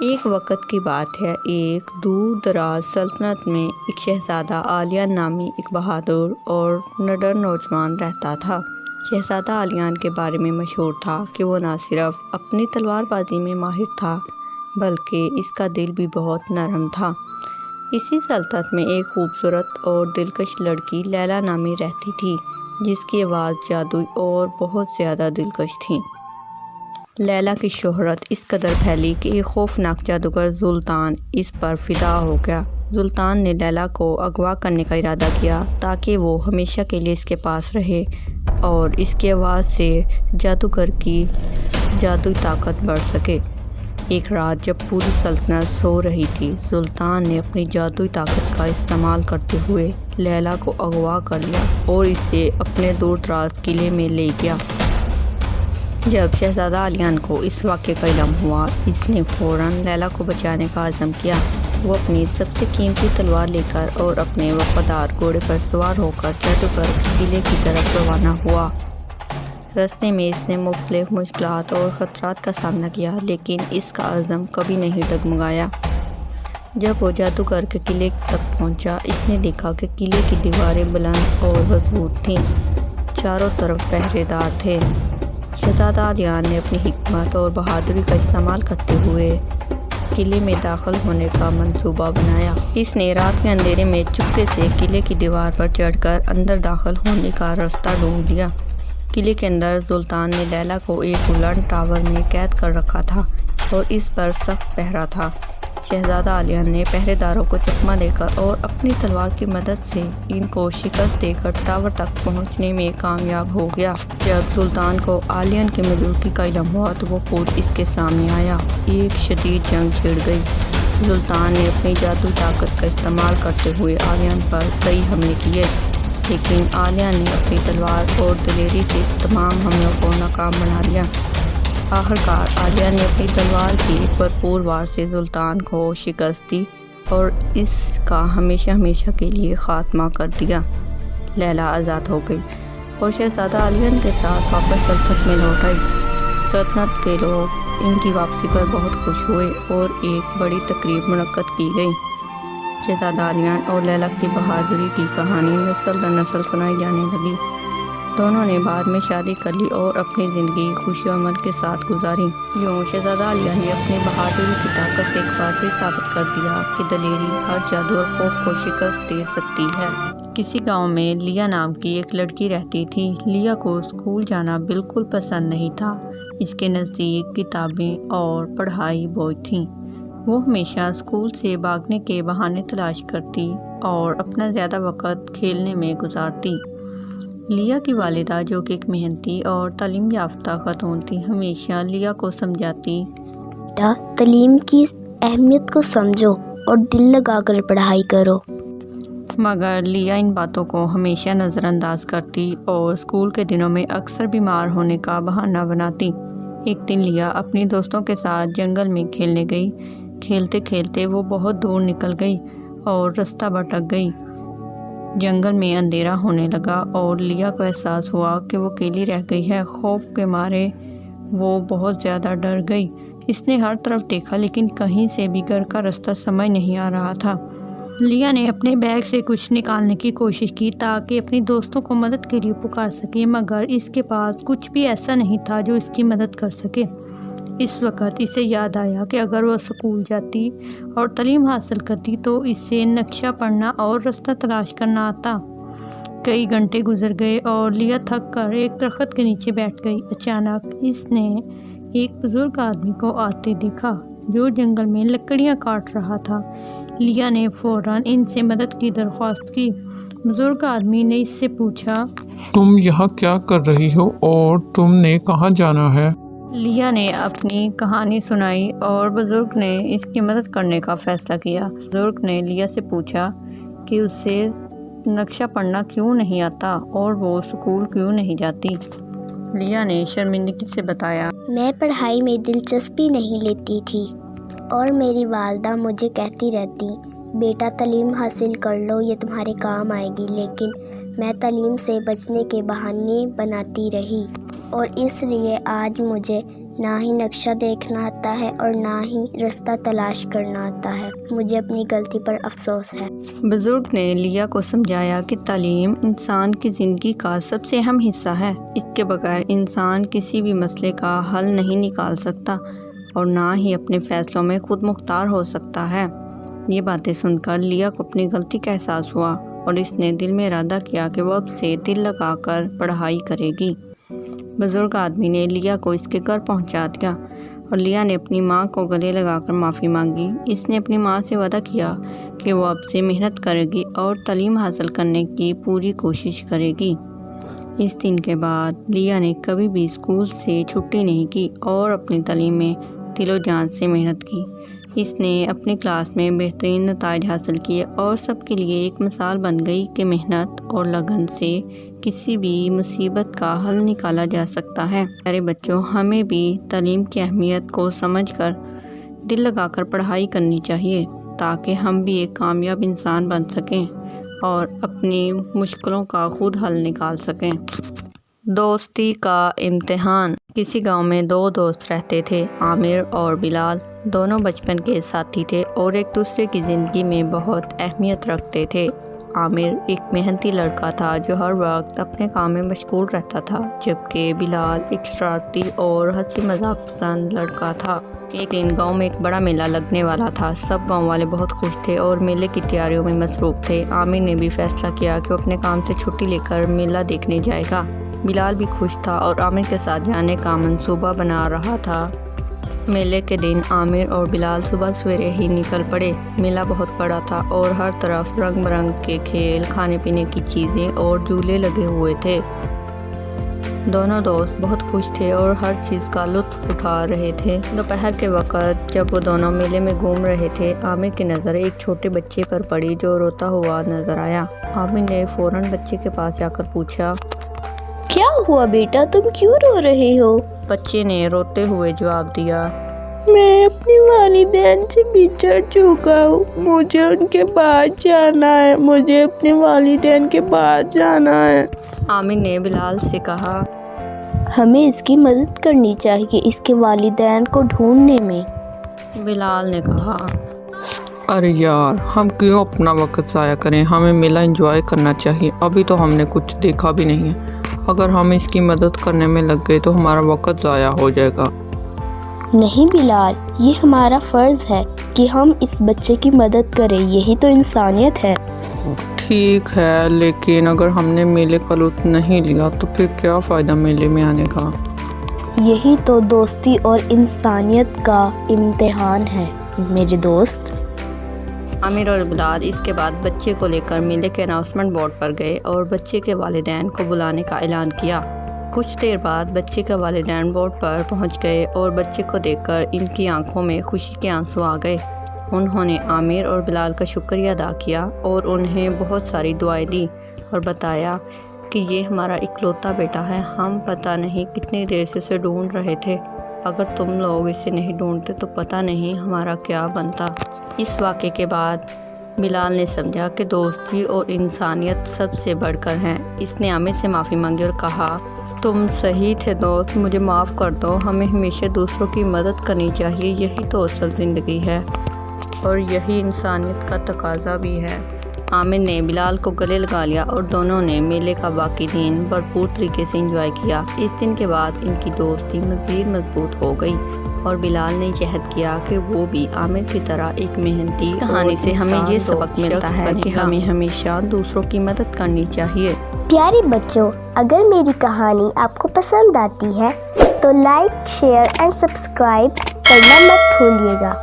ایک وقت کی بات ہے، ایک دور دراز سلطنت میں ایک شہزادہ عالیان نامی ایک بہادر اور نڈر نوجوان رہتا تھا۔ شہزادہ عالیان کے بارے میں مشہور تھا کہ وہ نہ صرف اپنی تلوار بازی میں ماہر تھا بلکہ اس کا دل بھی بہت نرم تھا۔ اسی سلطنت میں ایک خوبصورت اور دلکش لڑکی لیلا نامی رہتی تھی جس کی آواز جادوئی اور بہت زیادہ دلکش تھی۔ لیلا کی شہرت اس قدر پھیلی کہ ایک خوفناک جادوگر سلطان اس پر فدا ہو گیا۔ سلطان نے لیلا کو اغوا کرنے کا ارادہ کیا تاکہ وہ ہمیشہ کے لیے اس کے پاس رہے اور اس کی آواز سے جادوگر کی جادوئی طاقت بڑھ سکے۔ ایک رات جب پوری سلطنت سو رہی تھی، سلطان نے اپنی جادوئی طاقت کا استعمال کرتے ہوئے لیلا کو اغوا کر لیا اور اسے اپنے دور دراز قلعے میں لے گیا۔ جب شہزادہ عالیان کو اس واقعے کا علم ہوا، اس نے فوراً لیلا کو بچانے کا عزم کیا۔ وہ اپنی سب سے قیمتی تلوار لے کر اور اپنے وفادار گھوڑے پر سوار ہو کر جادوگر قلعے کی طرف روانہ ہوا۔ راستے میں اس نے مختلف مشکلات اور خطرات کا سامنا کیا لیکن اس کا عزم کبھی نہیں ڈگمگایا۔ جب وہ جادوگر کے قلعے تک پہنچا، اس نے دیکھا کہ قلعے کی دیواریں بلند اور مضبوط تھیں، چاروں طرف پہرے دار تھے۔ شہزادہ عالیان نے اپنی حکمت اور بہادری کا استعمال کرتے ہوئے قلعے میں داخل ہونے کا منصوبہ بنایا۔ اس نے رات کے اندھیرے میں چپکے سے قلعے کی دیوار پر چڑھ کر اندر داخل ہونے کا راستہ ڈھونڈ لیا۔ قلعے کے اندر سلطان نے لیلا کو ایک بلند ٹاور میں قید کر رکھا تھا اور اس پر سخت پہرا تھا۔ شہزادہ عالیان نے پہرے داروں کو چکمہ دے کر اور اپنی تلوار کی مدد سے ان کو شکست دے کر ٹاور تک پہنچنے میں کامیاب ہو گیا۔ جب سلطان کو عالیان کی موجودگی کا علم ہوا تو وہ خود اس کے سامنے آیا۔ ایک شدید جنگ چھڑ گئی۔ سلطان نے اپنی جادوئی طاقت کا استعمال کرتے ہوئے عالیان پر کئی حملے کیے لیکن عالیان نے اپنی تلوار اور دلیری سے تمام حملوں کو ناکام بنا دیا۔ آخرکار عالیان نے اپنی تلوار کی بھرپور وار سے سلطان کو شکست دی اور اس کا ہمیشہ ہمیشہ کے لیے خاتمہ کر دیا۔ لیلا آزاد ہو گئی اور شہزادہ عالیان کے ساتھ واپس سلطنت میں لوٹ آئی۔ سلطنت کے لوگ ان کی واپسی پر بہت خوش ہوئے اور ایک بڑی تقریب منعقد کی گئی۔ شہزادہ عالیان اور لیلا کی بہادری کی کہانی نسل در نسل سنائی جانے لگی۔ دونوں نے بعد میں شادی کر لی اور اپنی زندگی خوشی و امن کے ساتھ گزاری۔ یوں شہزادہ عالیان نے اپنی بہادری کی طاقت سے ایک بار پھر ثابت کر دیا کہ دلیری ہر جادو اور خوف کو شکست دے سکتی ہے۔ کسی گاؤں میں لیا نام کی ایک لڑکی رہتی تھی۔ لیا کو اسکول جانا بالکل پسند نہیں تھا۔ اس کے نزدیک کتابیں اور پڑھائی بوجھ تھیں۔ وہ ہمیشہ اسکول سے بھاگنے کے بہانے تلاش کرتی اور اپنا زیادہ وقت کھیلنے میں گزارتی۔ لیا کی والدہ جو کہ ایک محنتی اور تعلیم یافتہ خاتون تھی، ہمیشہ لیا کو سمجھاتی، بیٹا تعلیم کی اہمیت کو سمجھو اور دل لگا کر پڑھائی کرو۔ مگر لیا ان باتوں کو ہمیشہ نظر انداز کرتی اور اسکول کے دنوں میں اکثر بیمار ہونے کا بہانہ بناتی۔ ایک دن لیا اپنی دوستوں کے ساتھ جنگل میں کھیلنے گئی۔ کھیلتے کھیلتے وہ بہت دور نکل گئی اور رستہ بھٹک گئی۔ جنگل میں اندھیرا ہونے لگا اور لیا کو احساس ہوا کہ وہ اکیلی رہ گئی ہے۔ خوف کے مارے وہ بہت زیادہ ڈر گئی۔ اس نے ہر طرف دیکھا لیکن کہیں سے بھی گھر کا راستہ سمجھ نہیں آ رہا تھا۔ لیا نے اپنے بیگ سے کچھ نکالنے کی کوشش کی تاکہ اپنی دوستوں کو مدد کے لیے پکار سکے، مگر اس کے پاس کچھ بھی ایسا نہیں تھا جو اس کی مدد کر سکے۔ اس وقت اسے یاد آیا کہ اگر وہ اسکول جاتی اور تعلیم حاصل کرتی تو اسے نقشہ پڑھنا اور راستہ تلاش کرنا آتا۔ کئی گھنٹے گزر گئے اور لیا تھک کر ایک درخت کے نیچے بیٹھ گئی۔ اچانک اس نے ایک بزرگ آدمی کو آتے دیکھا جو جنگل میں لکڑیاں کاٹ رہا تھا۔ لیا نے فوراً ان سے مدد کی درخواست کی۔ بزرگ آدمی نے اس سے پوچھا، تم یہاں کیا کر رہی ہو اور تم نے کہاں جانا ہے؟ لیا نے اپنی کہانی سنائی اور بزرگ نے اس کی مدد کرنے کا فیصلہ کیا۔ بزرگ نے لیا سے پوچھا کہ اسے نقشہ پڑھنا کیوں نہیں آتا اور وہ اسکول کیوں نہیں جاتی۔ لیا نے شرمندگی سے بتایا، میں پڑھائی میں دلچسپی نہیں لیتی تھی اور میری والدہ مجھے کہتی رہتی، بیٹا تعلیم حاصل کر لو، یہ تمہارے کام آئے گی، لیکن میں تعلیم سے بچنے کے بہانے بناتی رہی اور اس لیے آج مجھے نہ ہی نقشہ دیکھنا آتا ہے اور نہ ہی راستہ تلاش کرنا آتا ہے۔ مجھے اپنی غلطی پر افسوس ہے۔ بزرگ نے لیا کو سمجھایا کہ تعلیم انسان کی زندگی کا سب سے اہم حصہ ہے۔ اس کے بغیر انسان کسی بھی مسئلے کا حل نہیں نکال سکتا اور نہ ہی اپنے فیصلوں میں خود مختار ہو سکتا ہے۔ یہ باتیں سن کر لیا کو اپنی غلطی کا احساس ہوا اور اس نے دل میں ارادہ کیا کہ وہ اب سے دل لگا کر پڑھائی کرے گی۔ بزرگ آدمی نے لیا کو اس کے گھر پہنچا دیا اور لیا نے اپنی ماں کو گلے لگا کر معافی مانگی۔ اس نے اپنی ماں سے وعدہ کیا کہ وہ اب سے محنت کرے گی اور تعلیم حاصل کرنے کی پوری کوشش کرے گی۔ اس دن کے بعد لیا نے کبھی بھی اسکول سے چھٹی نہیں کی اور اپنی تعلیم میں دل و جان سے محنت کی۔ اس نے اپنی کلاس میں بہترین نتائج حاصل کیے اور سب کے لیے ایک مثال بن گئی کہ محنت اور لگن سے کسی بھی مصیبت کا حل نکالا جا سکتا ہے۔ پیارے بچوں، ہمیں بھی تعلیم کی اہمیت کو سمجھ کر دل لگا کر پڑھائی کرنی چاہیے تاکہ ہم بھی ایک کامیاب انسان بن سکیں اور اپنی مشکلوں کا خود حل نکال سکیں۔ دوستی کا امتحان۔ کسی گاؤں میں دو دوست رہتے تھے، عامر اور بلال۔ دونوں بچپن کے ساتھی تھے اور ایک دوسرے کی زندگی میں بہت اہمیت رکھتے تھے۔ عامر ایک محنتی لڑکا تھا جو ہر وقت اپنے کام میں مشغول رہتا تھا، جبکہ بلال ایک شرارتی اور ہنسی مذاق پسند لڑکا تھا۔ ایک دن گاؤں میں ایک بڑا میلہ لگنے والا تھا۔ سب گاؤں والے بہت خوش تھے اور میلے کی تیاریوں میں مصروف تھے۔ عامر نے بھی فیصلہ کیا کہ وہ اپنے کام سے چھٹی لے کر میلہ دیکھنے جائے گا۔ بلال بھی خوش تھا اور عامر کے ساتھ جانے کا منصوبہ بنا رہا تھا۔ میلے کے دن عامر اور بلال صبح سویرے ہی نکل پڑے۔ میلہ بہت بڑا تھا اور ہر طرف رنگ برنگ کے کھیل، کھانے پینے کی چیزیں اور جھولے لگے ہوئے تھے۔ دونوں دوست بہت خوش تھے اور ہر چیز کا لطف اٹھا رہے تھے۔ دوپہر کے وقت جب وہ دونوں میلے میں گھوم رہے تھے، عامر کی نظر ایک چھوٹے بچے پر پڑی جو روتا ہوا نظر آیا۔ عامر نے فوراً بچے کے پاس جا کر پوچھا، کیا ہوا بیٹا، تم کیوں رو رہے ہو؟ بچے نے روتے ہوئے جواب دیا، میں اپنی والدین سے بچھڑ چکا ہوں، مجھے ان کے پاس جانا ہے، مجھے اپنے والدین کے پاس جانا ہے۔ عامر نے بلال سے کہا، ہمیں اس کی مدد کرنی چاہیے اس کے والدین کو ڈھونڈنے میں۔ بلال نے کہا، ارے یار، ہم کیوں اپنا وقت ضائع کریں، ہمیں میلہ انجوائے کرنا چاہیے، ابھی تو ہم نے کچھ دیکھا بھی نہیں ہے، اگر ہم اس کی مدد کرنے میں لگ گئے تو ہمارا وقت ضائع ہو جائے گا۔ نہیں بلال، یہ ہمارا فرض ہے کہ ہم اس بچے کی مدد کریں، یہی تو انسانیت ہے۔ ٹھیک ہے، لیکن اگر ہم نے میلے کا لطف نہیں لیا تو پھر کیا فائدہ میلے میں آنے کا؟ یہی تو دوستی اور انسانیت کا امتحان ہے میرے دوست۔ عامر اور بلال اس کے بعد بچے کو لے کر میلے کے اناؤنسمنٹ بورڈ پر گئے اور بچے کے والدین کو بلانے کا اعلان کیا۔ کچھ دیر بعد بچے کے والدین بورڈ پر پہنچ گئے اور بچے کو دیکھ کر ان کی آنکھوں میں خوشی کے آنسو آ گئے۔ انہوں نے عامر اور بلال کا شکریہ ادا کیا اور انہیں بہت ساری دعائیں دی اور بتایا کہ یہ ہمارا اکلوتا بیٹا ہے، ہم پتہ نہیں کتنی دیر سے اسے ڈھونڈ رہے تھے، اگر تم لوگ اسے نہیں ڈھونڈتے تو پتہ نہیں ہمارا کیا بنتا۔ اس واقعے کے بعد بلال نے سمجھا کہ دوستی اور انسانیت سب سے بڑھ کر ہے۔ اس نے عامر سے معافی مانگی اور کہا، تم صحیح تھے دوست، مجھے معاف کر دو، ہمیں ہمیشہ دوسروں کی مدد کرنی چاہیے، یہی تو اصل زندگی ہے اور یہی انسانیت کا تقاضا بھی ہے۔ عامر نے بلال کو گلے لگا لیا اور دونوں نے میلے کا باقی دن بھرپور طریقے سے انجوائے کیا۔ اس دن کے بعد ان کی دوستی مزید مضبوط ہو گئی اور بلال نے عہد کیا کہ وہ بھی عامر کی طرح ایک محنتی۔ اس کہانی سے ہمیں یہ سبق ملتا ہے کہ ہمیں ہمیشہ دوسروں کی مدد کرنی چاہیے۔ پیارے بچوں، اگر میری کہانی آپ کو پسند آتی ہے تو لائک، شیئر اینڈ سبسکرائب کرنا مت بھولیے گا۔